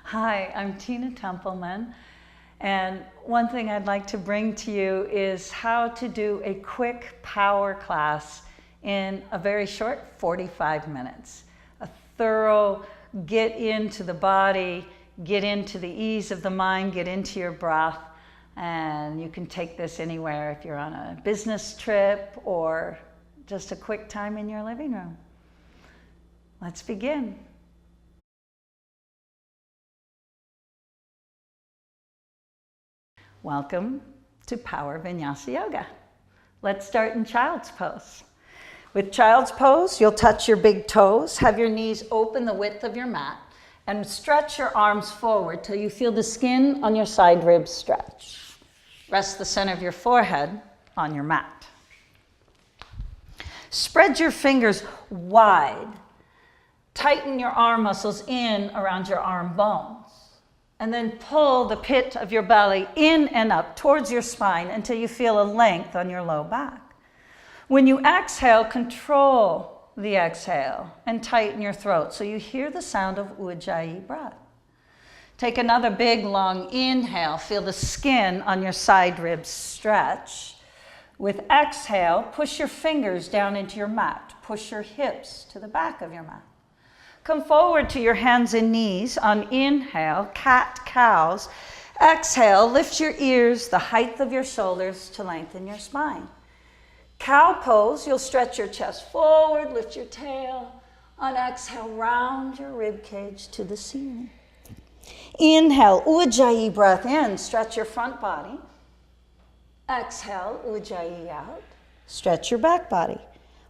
Hi, I'm Tina Templeman, and one thing I'd like to bring to you is how to do a quick power class in a very short 45 minutes. A thorough get into the body, get into the ease of the mind, get into your breath, and you can take this anywhere if you're on a business trip or just a quick time in your living room. Let's begin. Welcome to Power Vinyasa Yoga. Let's start in Child's Pose. With Child's Pose, you'll touch your big toes, have your knees open the width of your mat, and stretch your arms forward till you feel the skin on your side ribs stretch. Rest the center of your forehead on your mat. Spread your fingers wide. Tighten your arm muscles in around your arm bones. And then pull the pit of your belly in and up towards your spine until you feel a length on your low back. When you exhale, control the exhale and tighten your throat so you hear the sound of Ujjayi breath. Take another big long inhale. Feel the skin on your side ribs stretch. With exhale, push your fingers down into your mat. Push your hips to the back of your mat. Come forward to your hands and knees on inhale, cat-cows. Exhale, lift your ears the height of your shoulders to lengthen your spine. Cow pose, you'll stretch your chest forward, lift your tail. On exhale, round your rib cage to the ceiling. Inhale, Ujjayi breath in, stretch your front body. Exhale, Ujjayi out, stretch your back body.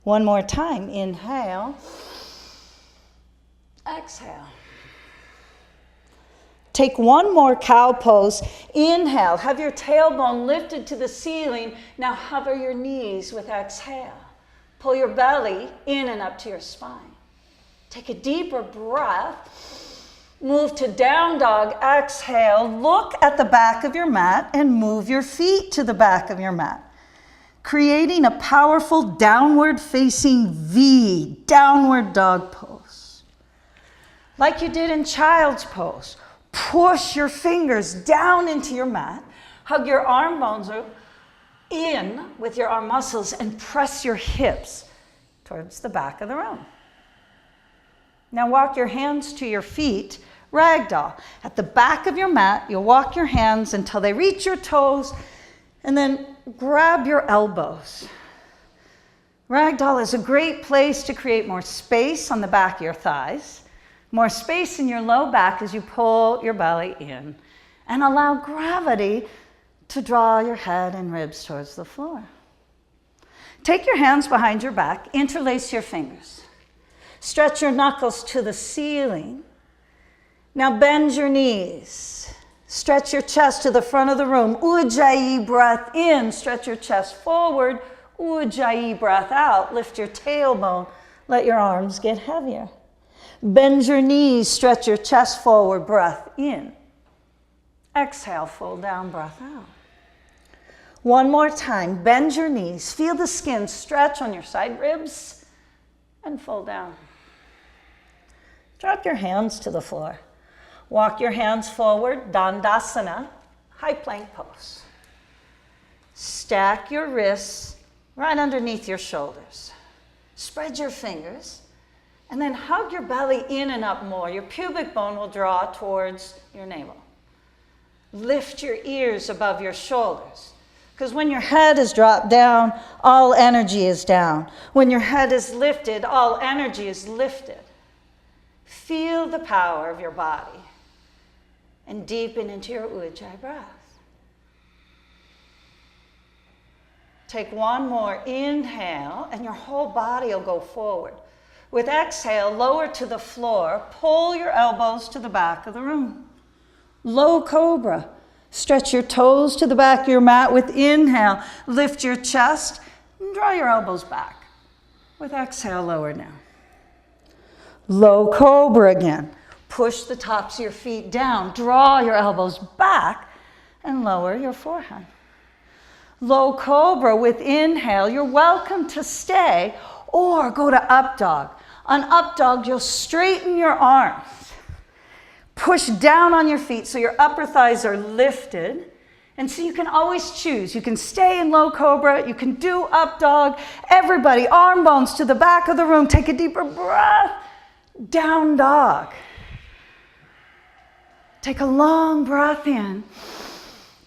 One more time, inhale. Exhale. Take one more cow pose. Inhale, have your tailbone lifted to the ceiling. Now hover your knees with exhale. Pull your belly in and up to your spine. Take a deeper breath. Move to down dog. Exhale. Look at the back of your mat and move your feet to the back of your mat, creating a powerful downward facing V, downward dog pose. Like you did in Child's Pose, push your fingers down into your mat, hug your arm bones in with your arm muscles, and press your hips towards the back of the room. Now walk your hands to your feet, ragdoll. At the back of your mat, you'll walk your hands until they reach your toes, and then grab your elbows. Ragdoll is a great place to create more space on the back of your thighs, more space in your low back as you pull your belly in, and allow gravity to draw your head and ribs towards the floor. Take your hands behind your back, interlace your fingers. Stretch your knuckles to the ceiling. Now bend your knees. Stretch your chest to the front of the room. Ujjayi breath in, stretch your chest forward. Ujjayi breath out, lift your tailbone, let your arms get heavier. Bend your knees, stretch your chest forward, breath in. Exhale, fold down, breath out. One more time, bend your knees, feel the skin stretch on your side ribs, and fold down. Drop your hands to the floor. Walk your hands forward, Dandasana, high plank pose. Stack your wrists right underneath your shoulders. Spread your fingers. And then hug your belly in and up more. Your pubic bone will draw towards your navel. Lift your ears above your shoulders. Because when your head is dropped down, all energy is down. When your head is lifted, all energy is lifted. Feel the power of your body. And deepen into your Ujjayi breath. Take one more inhale, and your whole body will go forward. With exhale, lower to the floor, pull your elbows to the back of the room. Low cobra. Stretch your toes to the back of your mat. With inhale, lift your chest and draw your elbows back. With exhale, lower down. Low cobra again. Push the tops of your feet down. Draw your elbows back and lower your forehead. Low cobra with inhale. You're welcome to stay or go to up dog. On up dog, you'll straighten your arms. Push down on your feet so your upper thighs are lifted. And so you can always choose. You can stay in low cobra. You can do up dog. Everybody, arm bones to the back of the room. Take a deeper breath. Down dog. Take a long breath in.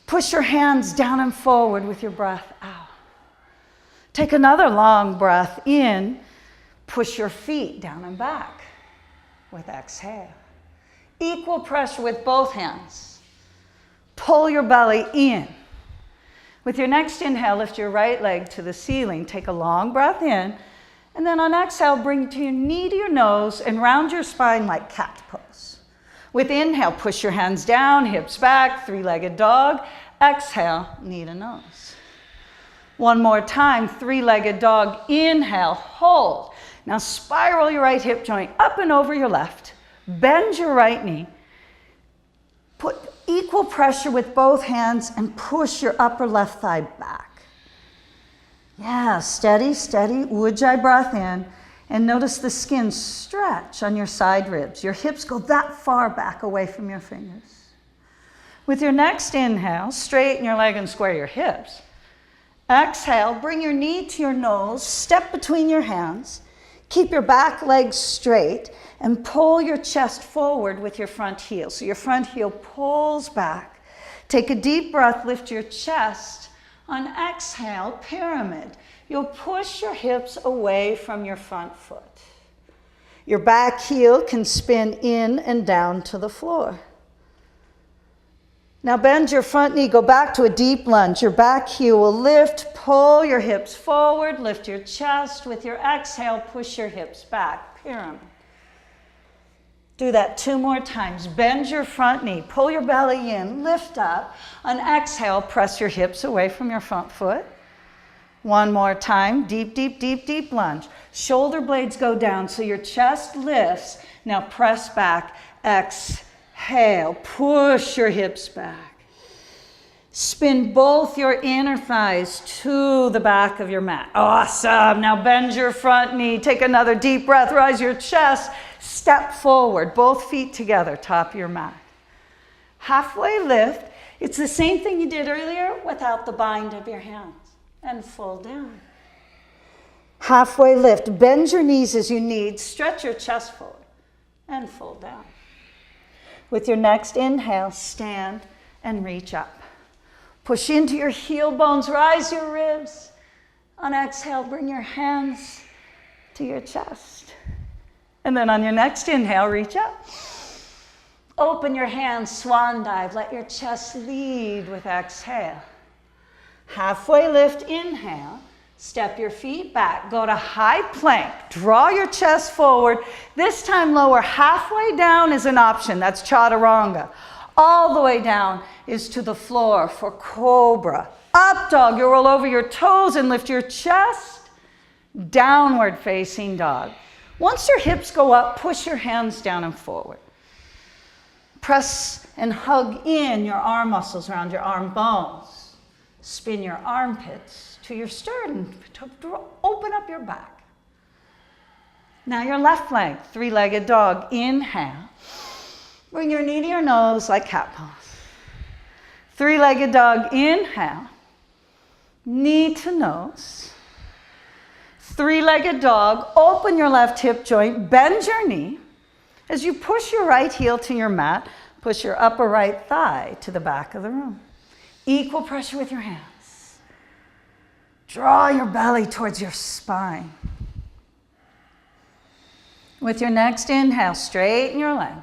Push your hands down and forward with your breath out. Take another long breath in. Push your feet down and back with exhale. Equal pressure with both hands. Pull your belly in. With your next inhale, lift your right leg to the ceiling. Take a long breath in. And then on exhale, bring your knee to your nose and round your spine like cat pose. With inhale, push your hands down, hips back, three-legged dog. Exhale, knee to nose. One more time, three-legged dog. Inhale, hold. Now spiral your right hip joint up and over your left. Bend your right knee. Put equal pressure with both hands and push your upper left thigh back. Yeah, steady, steady. Ujjayi breath in. And notice the skin stretch on your side ribs. Your hips go that far back away from your fingers. With your next inhale, straighten your leg and square your hips. Exhale, bring your knee to your nose, step between your hands. Keep your back leg straight and pull your chest forward with your front heel. So your front heel pulls back. Take a deep breath, lift your chest. On exhale, pyramid. You'll push your hips away from your front foot. Your back heel can spin in and down to the floor. Now bend your front knee, go back to a deep lunge. Your back heel will lift, pull your hips forward, lift your chest. With your exhale, push your hips back, pyramid. Do that 2 more times. Bend your front knee, pull your belly in, lift up. On exhale, press your hips away from your front foot. 1 more time, deep, deep, deep, deep lunge. Shoulder blades go down so your chest lifts. Now press back, exhale, push your hips back. Spin both your inner thighs to the back of your mat. Awesome. Now bend your front knee. Take another deep breath. Rise your chest. Step forward. Both feet together. Top of your mat. Halfway lift. It's the same thing you did earlier without the bind of your hands. And fold down. Halfway lift. Bend your knees as you need. Stretch your chest forward. And fold down. With your next inhale, stand and reach up. Push into your heel bones, rise your ribs. On exhale, bring your hands to your chest. And then on your next inhale, reach up. Open your hands, swan dive. Let your chest lead with exhale. Halfway lift, inhale. Step your feet back. Go to high plank. Draw your chest forward. This time lower halfway down is an option. That's chaturanga. All the way down is to the floor for cobra. Up dog, you roll over your toes and lift your chest. Downward facing dog. Once your hips go up, push your hands down and forward. Press and hug in your arm muscles around your arm bones. Spin your armpits to your sternum to open up your back. Now your left leg, three-legged dog. Inhale. Bring your knee to your nose like cat pose. Three-legged dog, inhale. Knee to nose. Three-legged dog, open your left hip joint, bend your knee. As you push your right heel to your mat, push your upper right thigh to the back of the room. Equal pressure with your hands. Draw your belly towards your spine. With your next inhale, straighten your leg.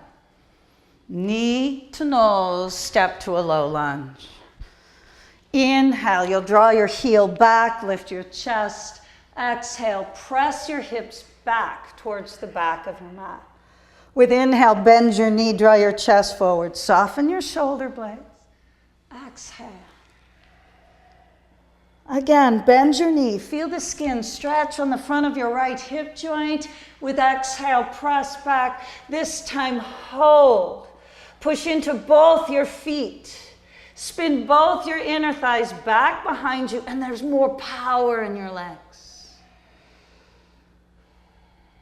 Knee to nose, step to a low lunge. Inhale, you'll draw your heel back, lift your chest. Exhale, press your hips back towards the back of your mat. With inhale, bend your knee, draw your chest forward. Soften your shoulder blades. Exhale. Again, bend your knee. Feel the skin stretch on the front of your right hip joint. With exhale, press back. This time, hold. Push into both your feet. Spin both your inner thighs back behind you, and there's more power in your legs.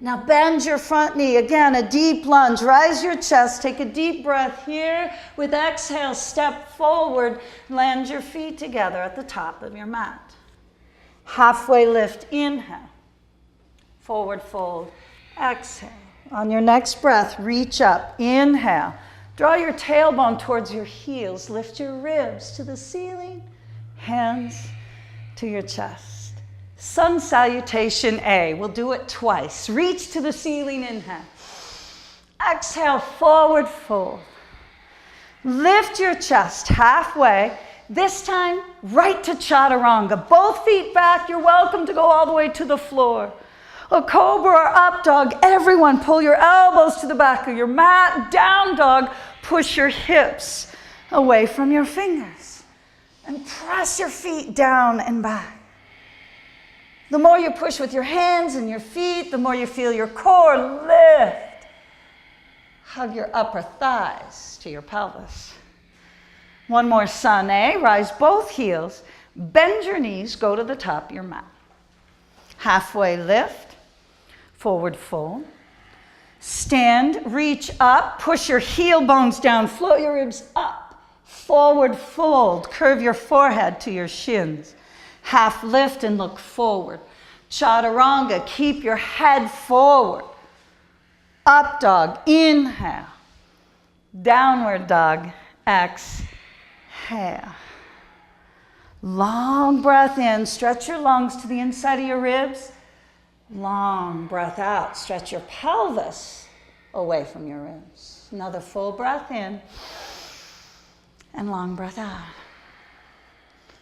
Now bend your front knee. Again, a deep lunge. Rise your chest. Take a deep breath here. With exhale, step forward. Land your feet together at the top of your mat. Halfway lift. Inhale. Forward fold. Exhale. On your next breath, reach up. Inhale. Draw your tailbone towards your heels. Lift your ribs to the ceiling. Hands to your chest. Sun salutation A. We'll do it twice. Reach to the ceiling. Inhale. Exhale, forward fold. Lift your chest halfway. This time, right to chaturanga. Both feet back. You're welcome to go all the way to the floor. A cobra or up dog. Everyone pull your elbows to the back of your mat. Down dog. Push your hips away from your fingers. And press your feet down and back. The more you push with your hands and your feet, the more you feel your core lift. Hug your upper thighs to your pelvis. One more sun A. Rise both heels. Bend your knees. Go to the top of your mat. Halfway lift. Forward fold. Stand. Reach up. Push your heel bones down. Float your ribs up. Forward fold. Curve your forehead to your shins. Half lift and look forward. Chaturanga, keep your head forward. Up dog, inhale. Downward dog, exhale. Long breath in, stretch your lungs to the inside of your ribs. Long breath out, stretch your pelvis away from your ribs. Another full breath in and long breath out.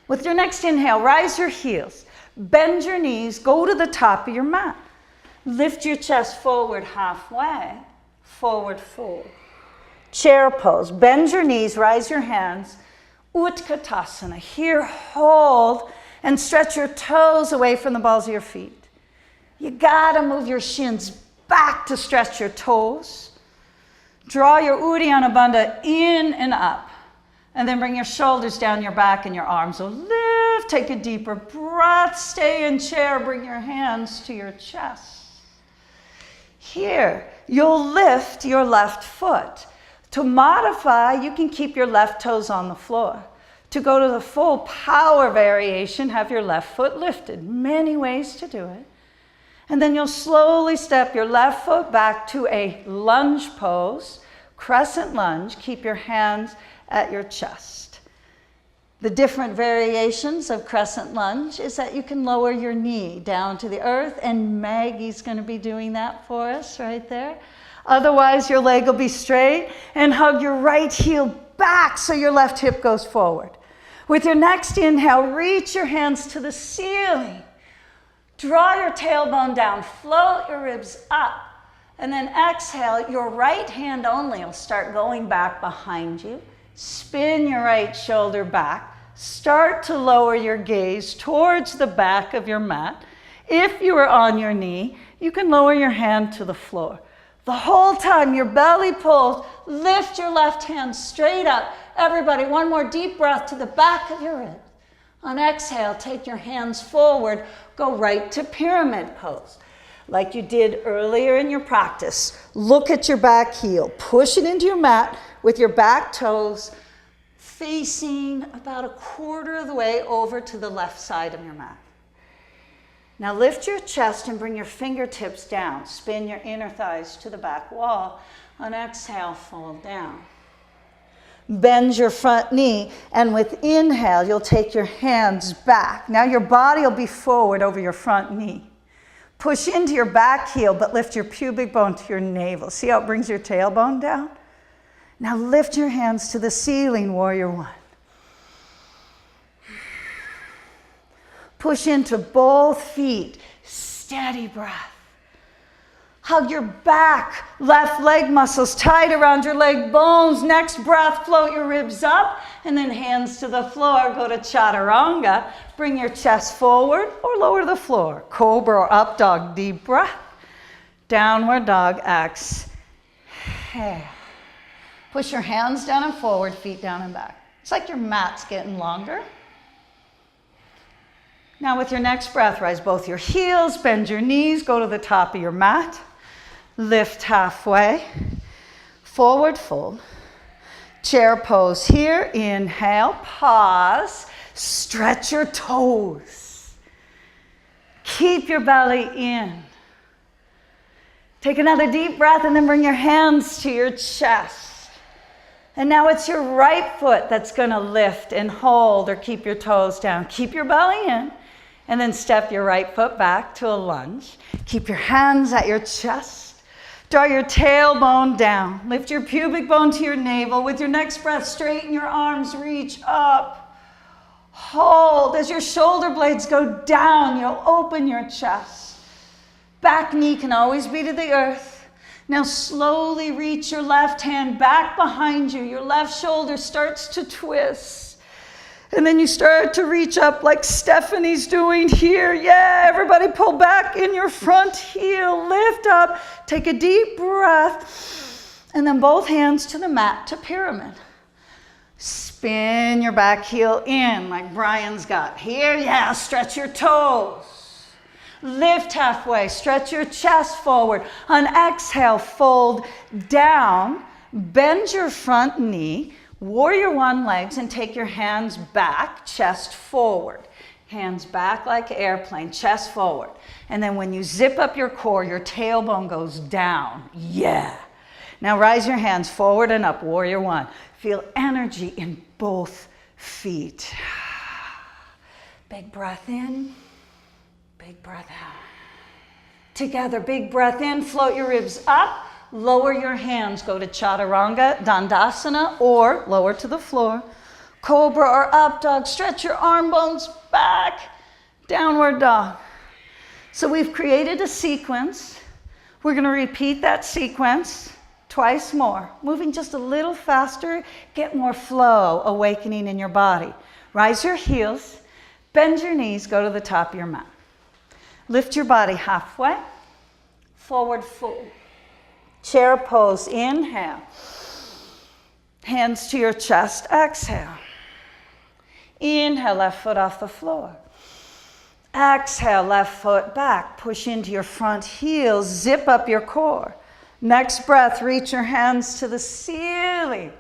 With your next inhale, rise your heels, bend your knees, go to the top of your mat. Lift your chest forward halfway, forward fold. Chair pose, bend your knees, rise your hands. Utkatasana, here hold and stretch your toes away from the balls of your feet. You gotta move your shins back to stretch your toes. Draw your Uddiyana Bandha in and up. And then bring your shoulders down your back and your arms will lift. Take a deeper breath. Stay in chair. Bring your hands to your chest. Here, you'll lift your left foot. To modify, you can keep your left toes on the floor. To go to the full power variation, have your left foot lifted. Many ways to do it. And then you'll slowly step your left foot back to a lunge pose. Crescent lunge. Keep your hands at your chest. The different variations of crescent lunge is that you can lower your knee down to the earth, and Maggie's going to be doing that for us right there. Otherwise, your leg will be straight, and hug your right heel back so your left hip goes forward. With your next inhale, reach your hands to the ceiling. Draw your tailbone down, float your ribs up, and then exhale, your right hand only will start going back behind you. Spin your right shoulder back. Start to lower your gaze towards the back of your mat. If you are on your knee, you can lower your hand to the floor. The whole time your belly pulls, lift your left hand straight up. Everybody, one more deep breath to the back of your ribs. On exhale, take your hands forward. Go right to pyramid pose. Like you did earlier in your practice. Look at your back heel. Push it into your mat with your back toes facing about a quarter of the way over to the left side of your mat. Now lift your chest and bring your fingertips down. Spin your inner thighs to the back wall. On exhale, fold down. Bend your front knee, and with inhale, you'll take your hands back. Now your body will be forward over your front knee. Push into your back heel, but lift your pubic bone to your navel. See how it brings your tailbone down? Now lift your hands to the ceiling, warrior one. Push into both feet, steady breath. Hug your back, left leg muscles tight around your leg bones. Next breath, float your ribs up, and then hands to the floor. Go to chaturanga. Bring your chest forward or lower to the floor. Cobra or up dog, deep breath. Downward dog, exhale. Push your hands down and forward, feet down and back. It's like your mat's getting longer. Now with your next breath, rise both your heels, bend your knees, go to the top of your mat. Lift halfway. Forward fold. Chair pose here. Inhale, pause. Stretch your toes. Keep your belly in. Take another deep breath and then bring your hands to your chest. And now it's your right foot that's going to lift and hold or keep your toes down. Keep your belly in and then step your right foot back to a lunge. Keep your hands at your chest. Draw your tailbone down. Lift your pubic bone to your navel. With your next breath, straighten your arms, reach up. Hold. As your shoulder blades go down, you'll open your chest. Back knee can always be to the earth. Now slowly reach your left hand back behind you. Your left shoulder starts to twist. And then you start to reach up like Stephanie's doing here. Yeah, everybody pull back in your front heel. Lift up. Take a deep breath. And then both hands to the mat to pyramid. Spin your back heel in like Brian's got here. Yeah, stretch your toes. Lift halfway, stretch your chest forward. On exhale, fold down, bend your front knee, warrior one legs, and take your hands back, chest forward. Hands back like airplane, chest forward. And then when you zip up your core, your tailbone goes down. Yeah. Now rise your hands forward and up, warrior one. Feel energy in both feet. Big breath in. Big breath out. Together, big breath in, float your ribs up, lower your hands, go to Chaturanga, Dandasana, or lower to the floor. Cobra or up dog, stretch your arm bones back, downward dog. So we've created a sequence. We're gonna repeat that sequence twice more, moving just a little faster, get more flow, awakening in your body. Rise your heels, bend your knees, go to the top of your mat. Lift your body halfway, forward fold. Chair pose, inhale. Hands to your chest, exhale. Inhale, left foot off the floor. Exhale, left foot back. Push into your front heel, zip up your core. Next breath, reach your hands to the ceiling.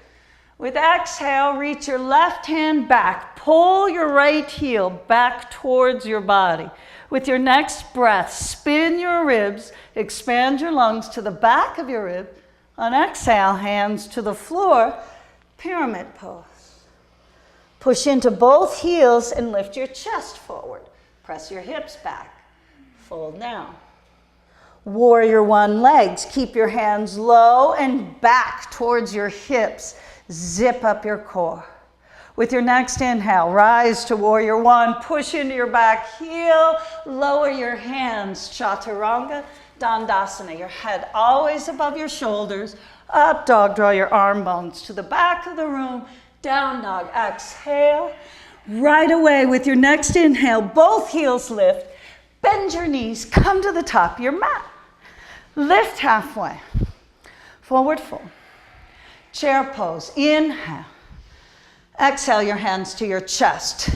With exhale, reach your left hand back. Pull your right heel back towards your body. With your next breath, spin your ribs, expand your lungs to the back of your rib. On exhale, hands to the floor, pyramid pose. Push into both heels and lift your chest forward. Press your hips back. Fold down. Warrior one legs. Keep your hands low and back towards your hips. Zip up your core. With your next inhale, rise to warrior one. Push into your back heel. Lower your hands. Chaturanga, Dandasana. Your head always above your shoulders. Up dog, draw your arm bones to the back of the room. Down dog, exhale. Right away with your next inhale, both heels lift. Bend your knees, come to the top of your mat. Lift halfway. Forward fold. Chair pose, inhale. Exhale your hands to your chest.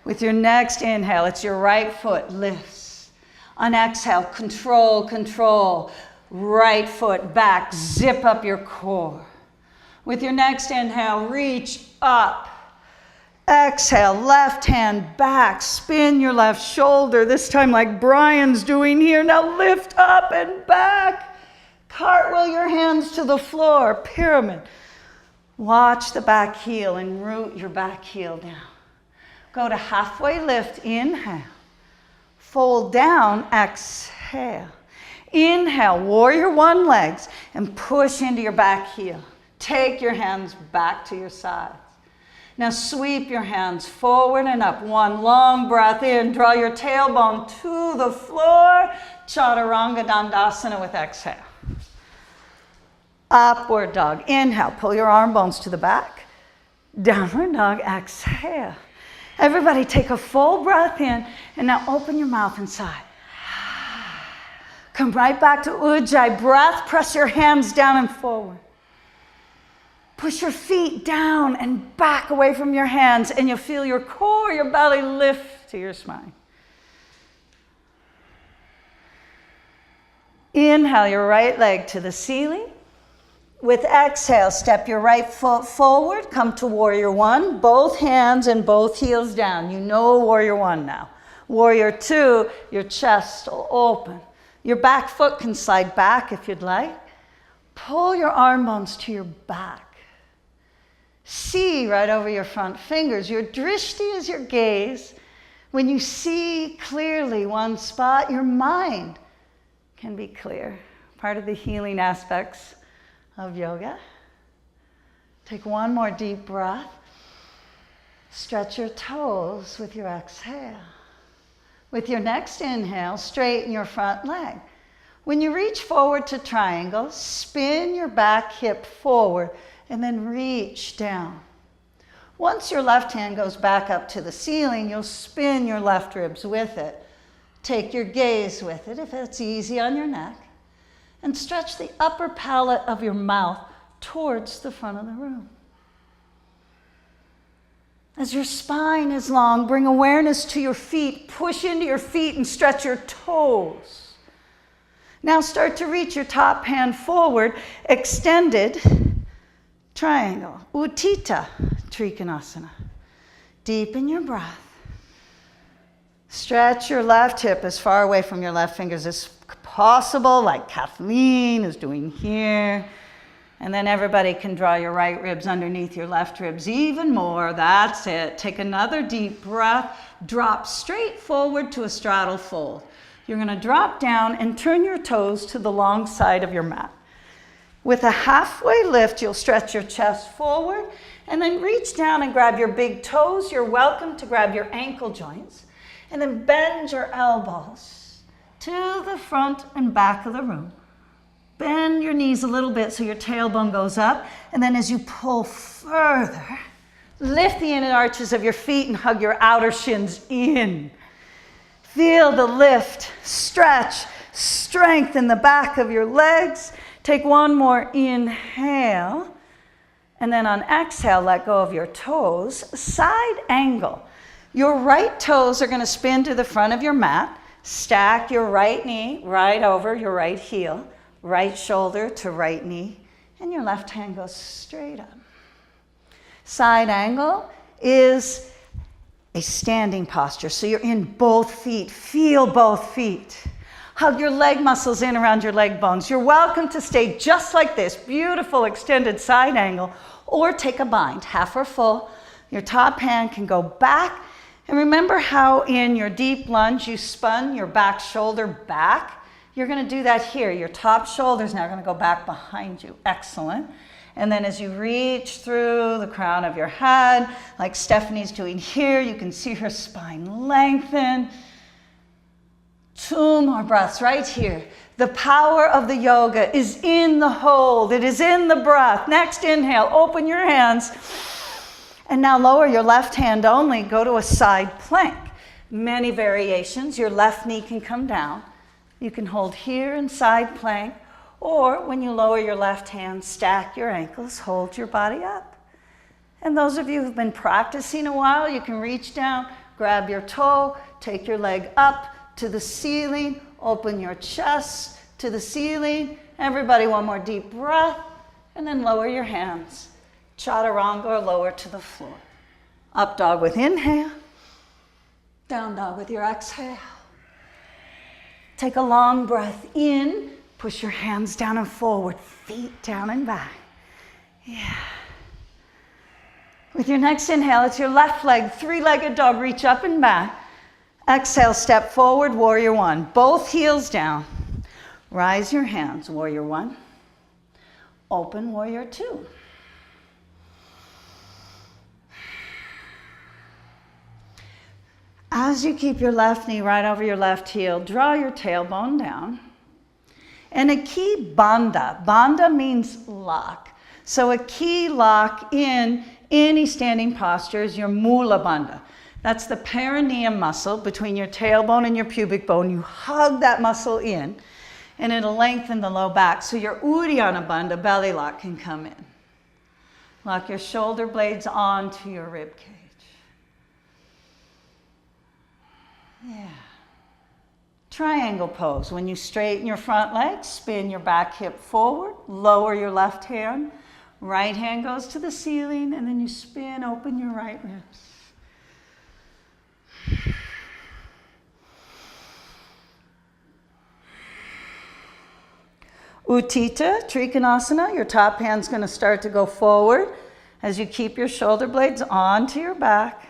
With your next inhale, it's your right foot lifts. On exhale, control, control. Right foot back, zip up your core. With your next inhale, reach up. Exhale, left hand back, spin your left shoulder, this time like Brian's doing here. Now lift up and back. Cartwheel your hands to the floor, pyramid. Watch the back heel and root your back heel down. Go to halfway lift, inhale. Fold down, exhale. Inhale, warrior one legs, and push into your back heel. Take your hands back to your sides. Now sweep your hands forward and up. One long breath in. Draw your tailbone to the floor. Chaturanga Dandasana with exhale. Upward dog. Inhale. Pull your arm bones to the back. Downward dog. Exhale. Everybody take a full breath in. And now open your mouth and sigh. Come right back to Ujjayi. Breath. Press your hands down and forward. Push your feet down and back away from your hands, and you'll feel your core, your belly lift to your spine. Inhale your right leg to the ceiling. With exhale, step your right foot forward, come to warrior one, both hands and both heels down. You know warrior one now. Warrior two, your chest will open. Your back foot can slide back if you'd like. Pull your arm bones to your back. See right over your front fingers. Your drishti is your gaze. When you see clearly one spot, your mind can be clear. Part of the healing aspects of yoga. Take one more deep breath. Stretch your toes with your exhale. With your next inhale, straighten your front leg. When you reach forward to triangle, spin your back hip forward and then reach down. Once your left hand goes back up to the ceiling, you'll spin your left ribs with it. Take your gaze with it, if it's easy on your neck, and stretch the upper palate of your mouth towards the front of the room. As your spine is long, bring awareness to your feet. Push into your feet and stretch your toes. Now start to reach your top hand forward, extended triangle, Utthita Trikonasana. Deepen your breath. Stretch your left hip as far away from your left fingers as possible, like Kathleen is doing here. And then everybody can draw your right ribs underneath your left ribs even more. That's it. Take another deep breath. Drop straight forward to a straddle fold. You're going to drop down and turn your toes to the long side of your mat. With a halfway lift, you'll stretch your chest forward and then reach down and grab your big toes. You're welcome to grab your ankle joints and then bend your elbows to the front and back of the room. Bend your knees a little bit so your tailbone goes up. And then as you pull further, lift the inner arches of your feet and hug your outer shins in. Feel the lift, stretch, strength in the back of your legs. Take one more inhale. And then on exhale, let go of your toes. Side angle. Your right toes are going to spin to the front of your mat. Stack your right knee right over your right heel. Right shoulder to right knee, and your left hand goes straight up. Side angle is a standing posture, so you're in both feet. Feel both feet. Hug your leg muscles in around your leg bones. You're welcome to stay just like this, beautiful extended side angle, or take a bind, half or full. Your top hand can go back, and remember how in your deep lunge you spun your back shoulder back? You're going to do that here. Your top shoulder is now going to go back behind you. Excellent. And then as you reach through the crown of your head, like Stephanie's doing here, you can see her spine lengthen. 2 more breaths right here. The power of the yoga is in the hold. It is in the breath. Next inhale, open your hands. And now lower your left hand only. Go to a side plank. Many variations. Your left knee can come down. You can hold here in side plank, or when you lower your left hand, stack your ankles, hold your body up. And those of you who've been practicing a while, you can reach down, grab your toe, take your leg up to the ceiling, open your chest to the ceiling. Everybody, one more deep breath, and then lower your hands. Chaturanga or lower to the floor. Up dog with inhale, down dog with your exhale. Take a long breath in, push your hands down and forward, feet down and back. Yeah. With your next inhale, it's your left leg, 3-legged dog, reach up and back. Exhale, step forward, warrior one. Both heels down. Rise your hands, warrior one. Open, warrior two. As you keep your left knee right over your left heel, draw your tailbone down. And a key bandha. Bandha means lock. So a key lock in any standing posture is your mula bandha. That's the perineum muscle between your tailbone and your pubic bone. You hug that muscle in, and it'll lengthen the low back. So your uddiyana bandha, belly lock, can come in. Lock your shoulder blades onto your rib cage. Yeah. Triangle pose. When you straighten your front leg, spin your back hip forward, lower your left hand. Right hand goes to the ceiling, and then you spin, open your right ribs. Utthita Trikonasana, your top hand's going to start to go forward as you keep your shoulder blades onto your back.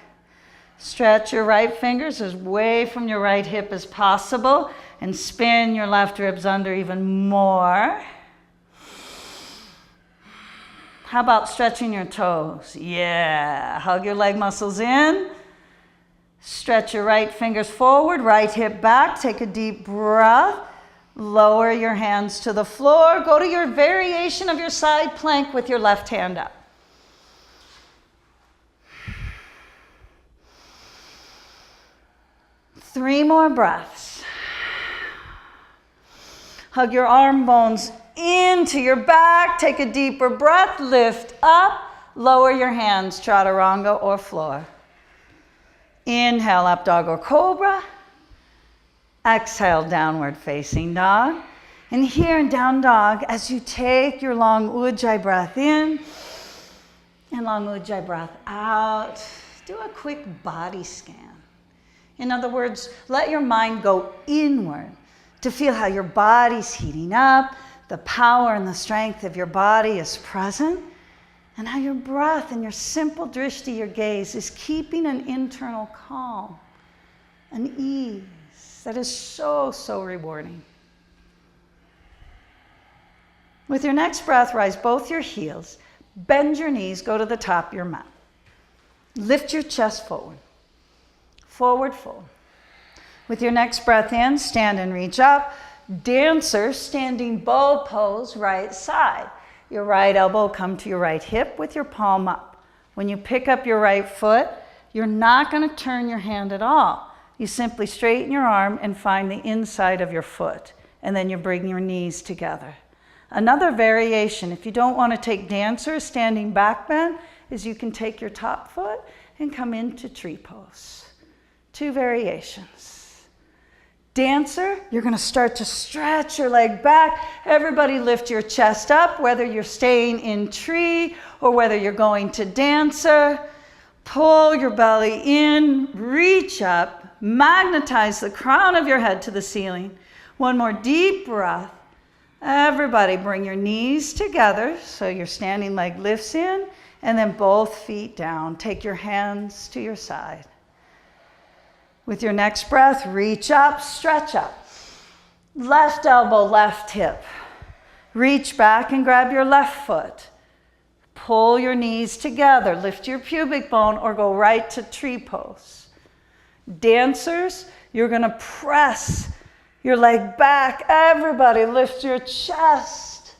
Stretch your right fingers as way from your right hip as possible and spin your left ribs under even more. How about stretching your toes? Yeah, hug your leg muscles in. Stretch your right fingers forward, right hip back. Take a deep breath. Lower your hands to the floor. Go to your variation of your side plank with your left hand up. Three more breaths. Hug your arm bones into your back. Take a deeper breath. Lift up. Lower your hands, chaturanga or floor. Inhale, up dog or cobra. Exhale, downward facing dog. And here in down dog, as you take your long ujjayi breath in and long ujjayi breath out, do a quick body scan. In other words, let your mind go inward to feel how your body's heating up, the power and the strength of your body is present, and how your breath and your simple drishti, your gaze, is keeping an internal calm, an ease that is so, so rewarding. With your next breath, rise both your heels, bend your knees, go to the top of your mat. Lift your chest forward, forward fold. With your next breath in, stand and reach up. Dancer, standing bow pose, right side. Your right elbow come to your right hip with your palm up. When you pick up your right foot, you're not going to turn your hand at all. You simply straighten your arm and find the inside of your foot, and then you bring your knees together. Another variation, if you don't want to take dancer, standing back bend, is you can take your top foot and come into tree pose. Two variations. Dancer, you're going to start to stretch your leg back. Everybody lift your chest up, whether you're staying in tree or whether you're going to dancer. Pull your belly in, reach up, magnetize the crown of your head to the ceiling. One more deep breath. Everybody bring your knees together so your standing leg lifts in, and then both feet down. Take your hands to your side. With your next breath, reach up, stretch up. Left elbow, left hip. Reach back and grab your left foot. Pull your knees together. Lift your pubic bone or go right to tree pose. Dancers, you're going to press your leg back. Everybody lift your chest.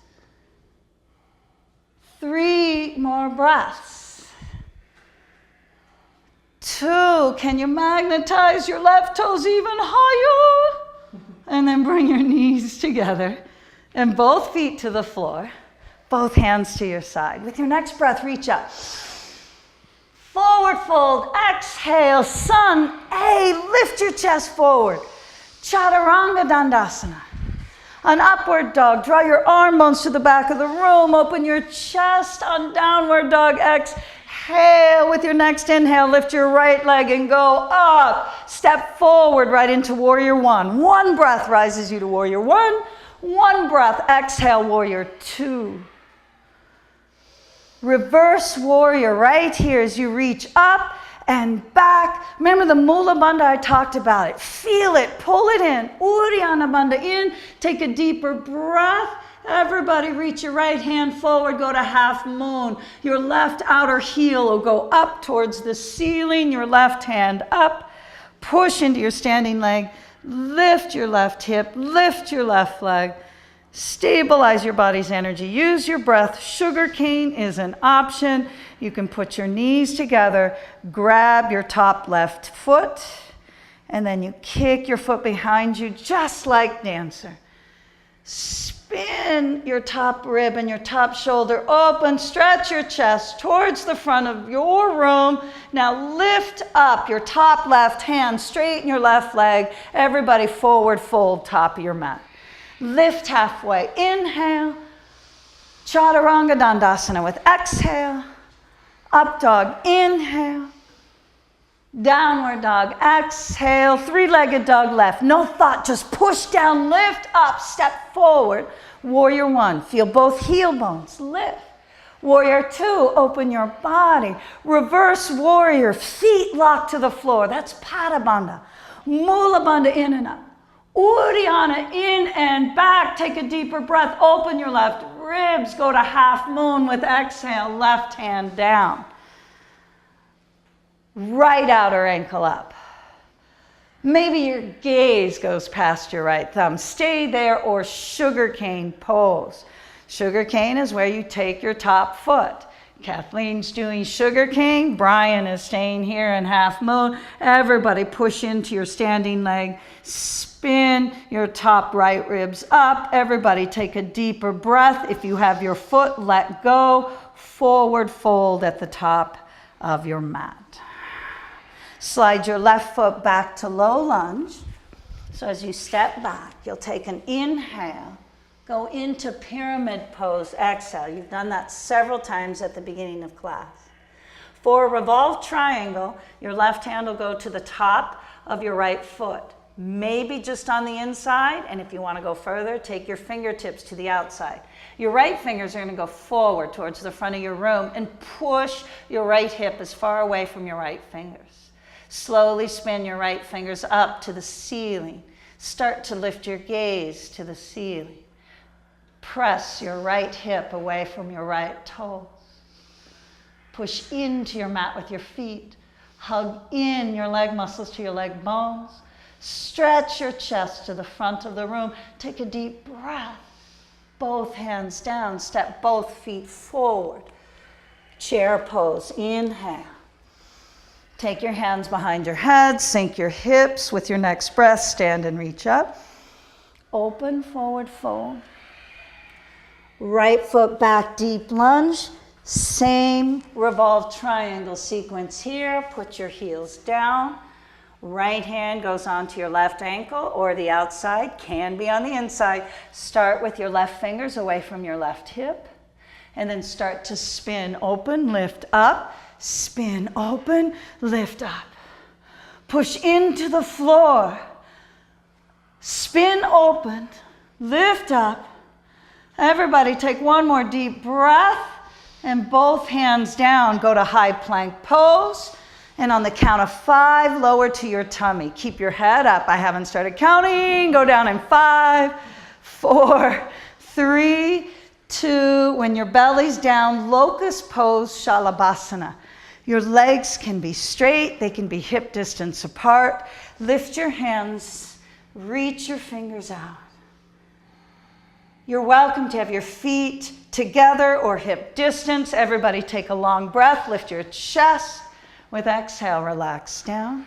3 more breaths. 2, can you magnetize your left toes even higher? And then bring your knees together and both feet to the floor, both hands to your side. With your next breath, reach up. Forward fold, exhale, sun A, lift your chest forward. Chaturanga Dandasana. An upward dog, draw your arm bones to the back of the room, open your chest on downward dog, exhale. With your next inhale, lift your right leg and go up. Step forward right into warrior 1. 1 breath rises you to warrior 1. 1 breath, exhale, warrior 2. Reverse warrior right here as you reach up and back. Remember the Mula Bandha, I talked about it. Feel it, pull it in. Uddiyana Bandha in. Take a deeper breath. Everybody reach your right hand forward, go to half moon. Your left outer heel will go up towards the ceiling. Your left hand up. Push into your standing leg. Lift your left hip. Lift your left leg. Stabilize your body's energy. Use your breath. Sugar cane is an option. You can put your knees together, grab your top left foot, and then you kick your foot behind you just like dancer. Spin spin your top rib and your top shoulder open. Stretch your chest towards the front of your room. Now lift up your top left hand, straighten your left leg. Everybody forward fold top of your mat. Lift halfway. Inhale. Chaturanga Dandasana with exhale. Up dog. Inhale. Downward dog, exhale, three-legged dog left. No thought, just push down, lift up, step forward. Warrior one, feel both heel bones, lift. Warrior two, open your body. Reverse warrior, feet locked to the floor. That's Pada Bandha. Mula Bandha in and up. Uddiyana in and back. Take a deeper breath. Open your left ribs. Go to half moon with exhale, left hand down. Right outer ankle up. Maybe your gaze goes past your right thumb. Stay there, or sugar cane pose. Sugar cane is where you take your top foot. Kathleen's doing sugar cane. Brian is staying here in half moon. Everybody push into your standing leg. Spin your top right ribs up. Everybody take a deeper breath. If you have your foot, let go. Forward fold at the top of your mat. Slide your left foot back to low lunge. So as you step back, you'll take an inhale, go into pyramid pose, exhale. You've done that several times at the beginning of class. For a revolved triangle, your left hand will go to the top of your right foot, maybe just on the inside, and if you want to go further, take your fingertips to the outside. Your right fingers are going to go forward towards the front of your room and push your right hip as far away from your right fingers. Slowly spin your right fingers up to the ceiling. Start to lift your gaze to the ceiling. Press your right hip away from your right toe. Push into your mat with your feet. Hug in your leg muscles to your leg bones. Stretch your chest to the front of the room. Take a deep breath. Both hands down. Step both feet forward. Chair pose. Inhale. Take your hands behind your head, sink your hips. With your next breath, stand and reach up. Open, forward fold. Right foot back, deep lunge. Same revolved triangle sequence here. Put your heels down. Right hand goes onto your left ankle or the outside, can be on the inside. Start with your left fingers away from your left hip. And then start to spin open, lift up. Spin open, lift up. Push into the floor. Spin open, lift up. Everybody take one more deep breath and both hands down. Go to high plank pose. And on the count of 5, lower to your tummy. Keep your head up. I haven't started counting. Go down in 5, 4, 3, 2. When your belly's down, locust pose, Shalabhasana. Your legs can be straight, they can be hip distance apart. Lift your hands, reach your fingers out. You're welcome to have your feet together or hip distance. Everybody take a long breath, lift your chest. With exhale, relax down.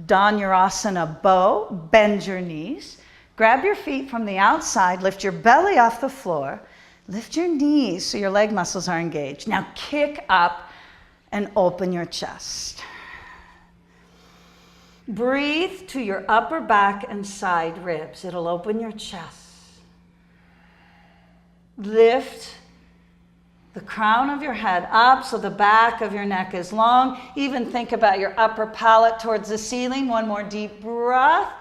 Dhanurasana bow, bend your knees. Grab your feet from the outside, lift your belly off the floor. Lift your knees so your leg muscles are engaged. Now kick up and open your chest. Breathe to your upper back and side ribs. It'll open your chest. Lift the crown of your head up so the back of your neck is long. Even think about your upper palate towards the ceiling. One more deep breath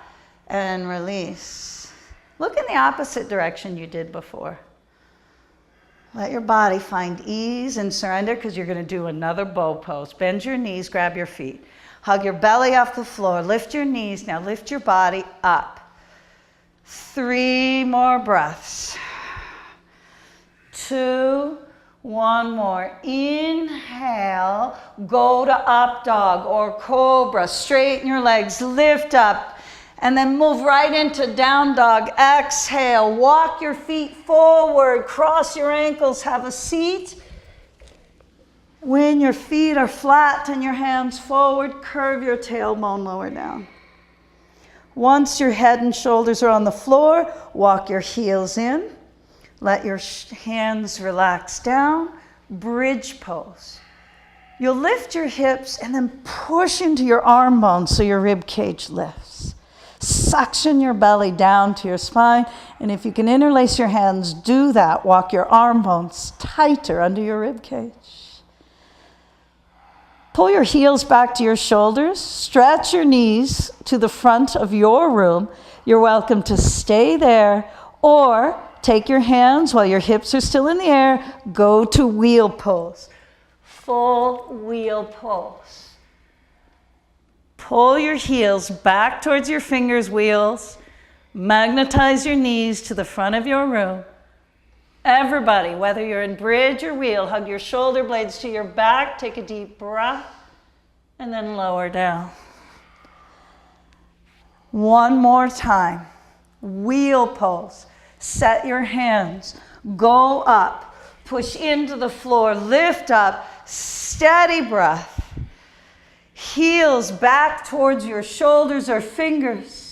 and release. Look in the opposite direction you did before. Let your body find ease and surrender because you're going to do another bow pose. Bend your knees, grab your feet. Hug your belly off the floor. Lift your knees. Now lift your body up. 3 more breaths. 2, 1 more. Inhale. Go to up dog or cobra. Straighten your legs. Lift up. And then move right into down dog. Exhale. Walk your feet forward. Cross your ankles. Have a seat. When your feet are flat and your hands forward, curve your tailbone lower down. Once your head and shoulders are on the floor, walk your heels in. Let your hands relax down. Bridge pose. You'll lift your hips and then push into your arm bones so your rib cage lifts. Suction your belly down to your spine. And if you can interlace your hands, do that. Walk your arm bones tighter under your rib cage. Pull your heels back to your shoulders. Stretch your knees to the front of your room. You're welcome to stay there or take your hands while your hips are still in the air. Go to wheel pose. Full wheel pose. Pull your heels back towards your fingers' wheels. Magnetize your knees to the front of your room. Everybody, whether you're in bridge or wheel, hug your shoulder blades to your back. Take a deep breath and then lower down. One more time. Wheel pose. Set your hands. Go up. Push into the floor. Lift up. Steady breath. Heels back towards your shoulders or fingers.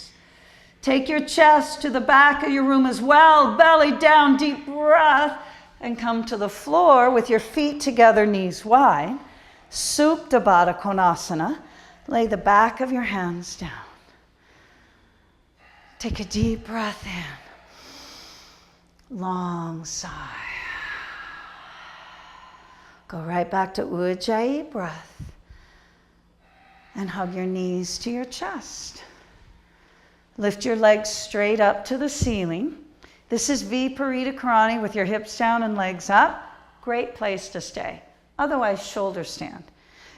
Take your chest to the back of your room as well. Belly down, deep breath. And come to the floor with your feet together, knees wide. Supta Baddha Konasana. Lay the back of your hands down. Take a deep breath in. Long sigh. Go right back to Ujjayi breath. And hug your knees to your chest. Lift your legs straight up to the ceiling. This is Viparita Karani with your hips down and legs up. Great place to stay. Otherwise, shoulder stand.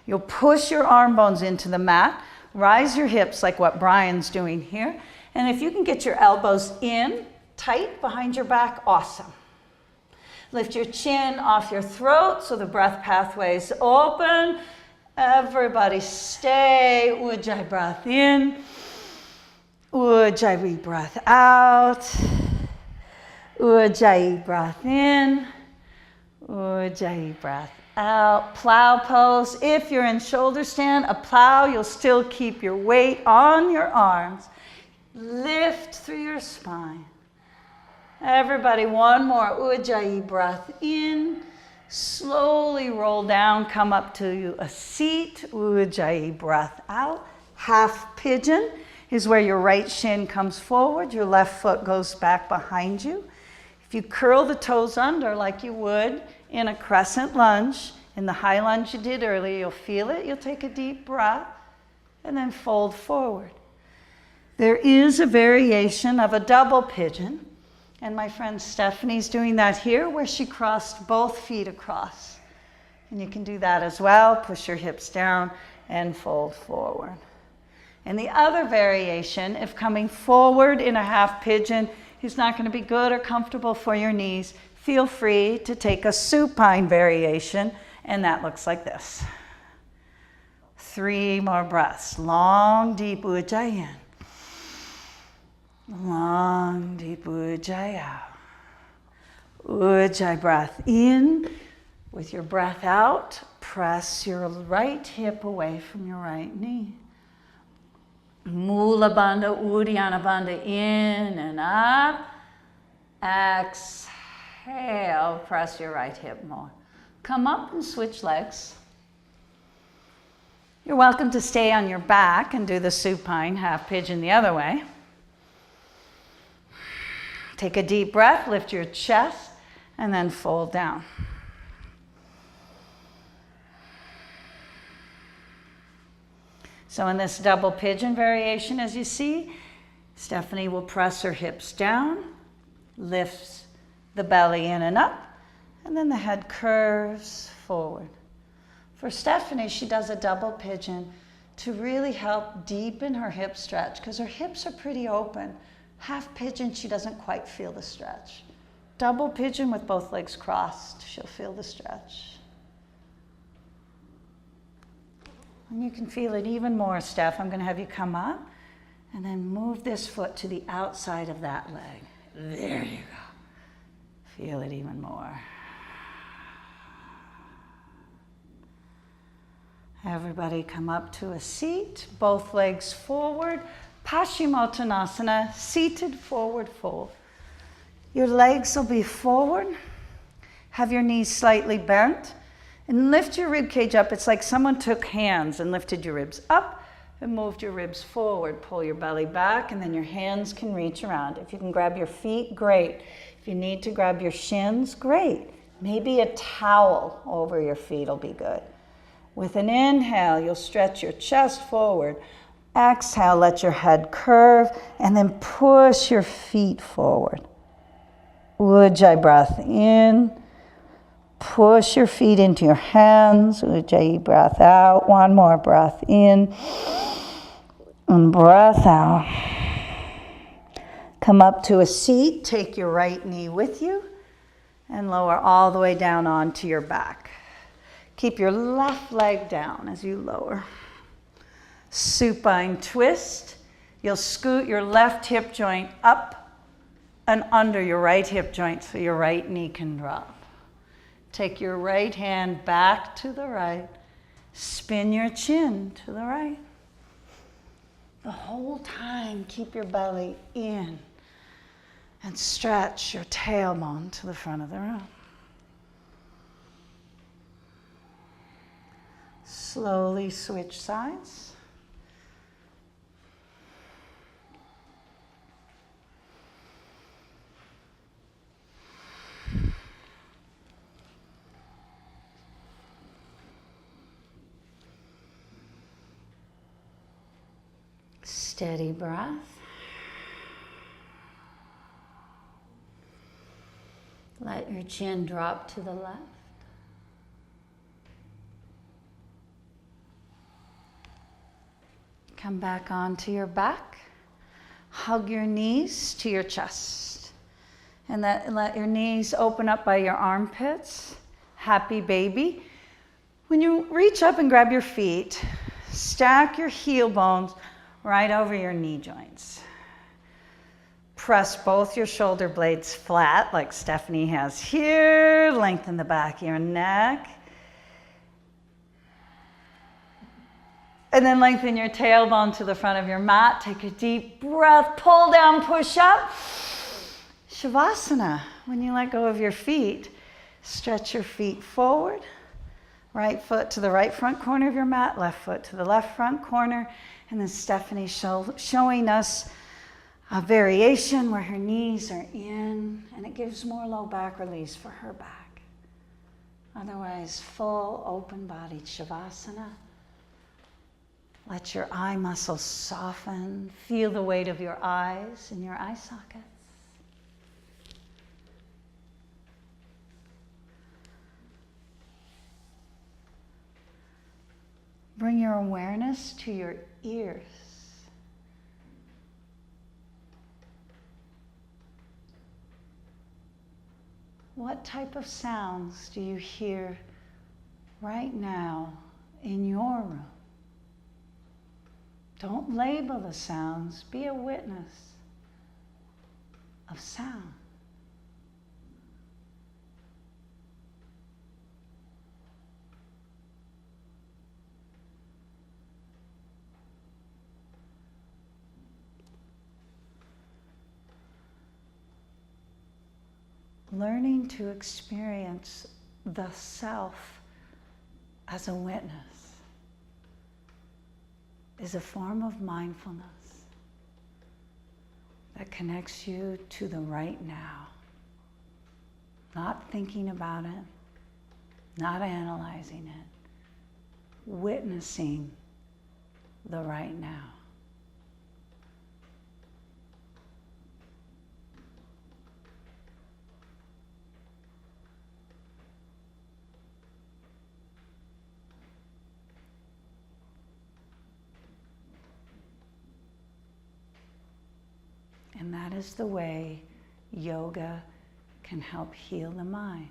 You'll push your arm bones into the mat. Rise your hips like what Brian's doing here. And if you can get your elbows in, tight behind your back, awesome. Lift your chin off your throat so the breath pathways open. Everybody stay. Ujjayi breath in. Ujjayi breath out. Ujjayi breath in. Ujjayi breath out. Plow pose. If you're in shoulder stand, a plow, you'll still keep your weight on your arms. Lift through your spine. Everybody, one more. Ujjayi breath in. Slowly roll down, come up to a seat. Ujjayi breath out. Half pigeon is where your right shin comes forward, your left foot goes back behind you. If you curl the toes under like you would in a crescent lunge, in the high lunge you did earlier, you'll feel it. You'll take a deep breath and then fold forward. There is a variation of a double pigeon, and my friend Stephanie's doing that here where she crossed both feet across. And you can do that as well. Push your hips down and fold forward. And the other variation, if coming forward in a half pigeon is not going to be good or comfortable for your knees, feel free to take a supine variation, and that looks like this. 3 more breaths. Long, deep Ujjayi in. Long, deep Ujjayi out. Ujjayi breath in. With your breath out, press your right hip away from your right knee. Mula Bandha, Uddiyana Bandha, in and up. Exhale, press your right hip more. Come up and switch legs. You're welcome to stay on your back and do the supine half pigeon the other way. Take a deep breath, lift your chest, and then fold down. So in this double pigeon variation, as you see, Stephanie will press her hips down, lifts the belly in and up, and then the head curves forward. For Stephanie, she does a double pigeon to really help deepen her hip stretch because her hips are pretty open. Half pigeon, she doesn't quite feel the stretch. Double pigeon with both legs crossed, she'll feel the stretch. And you can feel it even more, Steph. I'm going to have you come up and then move this foot to the outside of that leg. There you go. Feel it even more. Everybody come up to a seat, both legs forward, Paschimottanasana, seated forward fold. Your legs will be forward. Have your knees slightly bent. And lift your rib cage up. It's like someone took hands and lifted your ribs up and moved your ribs forward. Pull your belly back, and then your hands can reach around. If you can grab your feet, great. If you need to grab your shins, great. Maybe a towel over your feet will be good. With an inhale, you'll stretch your chest forward. Exhale, let your head curve, and then push your feet forward. Ujjayi breath in. Push your feet into your hands. Ujjayi breath out. One more breath in. And breath out. Come up to a seat. Take your right knee with you. And lower all the way down onto your back. Keep your left leg down as you lower. Supine twist. You'll scoot your left hip joint up and under your right hip joint so your right knee can drop. Take your right hand back to the right. Spin your chin to the right. The whole time, keep your belly in and stretch your tailbone to the front of the room. Slowly switch sides. Steady breath. Let your chin drop to the left. Come back onto your back. Hug your knees to your chest. And let your knees open up by your armpits. Happy baby. When you reach up and grab your feet, stack your heel bones right over your knee joints. Press both your shoulder blades flat like Stephanie has here. Lengthen the back of your neck. And then lengthen your tailbone to the front of your mat. Take a deep breath. Pull down, push up. Shavasana. When you let go of your feet, stretch your feet forward. Right foot to the right front corner of your mat. Left foot to the left front corner. And then Stephanie's showing us a variation where her knees are in, and it gives more low back release for her back. Otherwise, full open-bodied Shavasana. Let your eye muscles soften. Feel the weight of your eyes in your eye sockets. Bring your awareness to your ears. What type of sounds do you hear right now in your room? Don't label the sounds. Be a witness of sound. Learning to experience the self as a witness is a form of mindfulness that connects you to the right now. Not thinking about it, not analyzing it, witnessing the right now. And that is the way yoga can help heal the mind.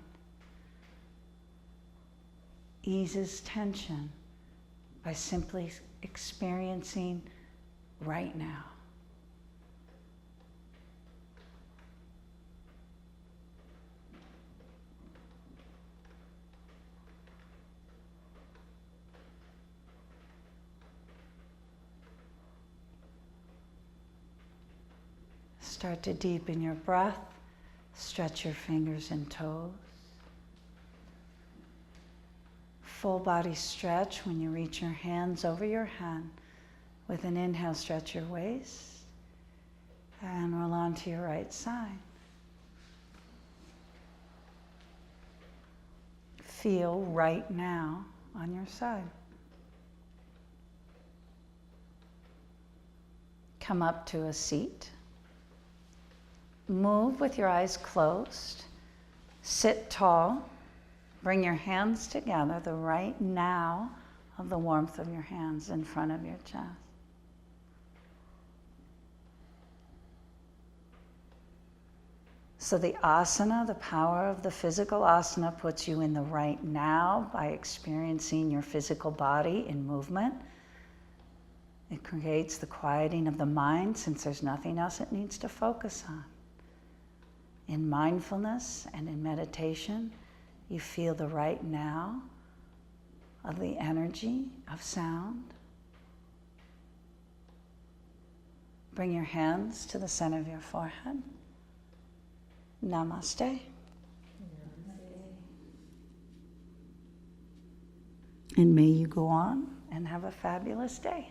Eases tension by simply experiencing right now. Start to deepen your breath. Stretch your fingers and toes. Full body stretch when you reach your hands over your head. With an inhale, stretch your waist. And roll onto your right side. Feel right now on your side. Come up to a seat. Move with your eyes closed. Sit tall. Bring your hands together, the right now of the warmth of your hands in front of your chest. So the asana, the power of the physical asana, puts you in the right now by experiencing your physical body in movement. It creates the quieting of the mind since there's nothing else it needs to focus on. In mindfulness and in meditation, you feel the right now of the energy of sound. Bring your hands to the center of your forehead. Namaste. And may you go on and have a fabulous day.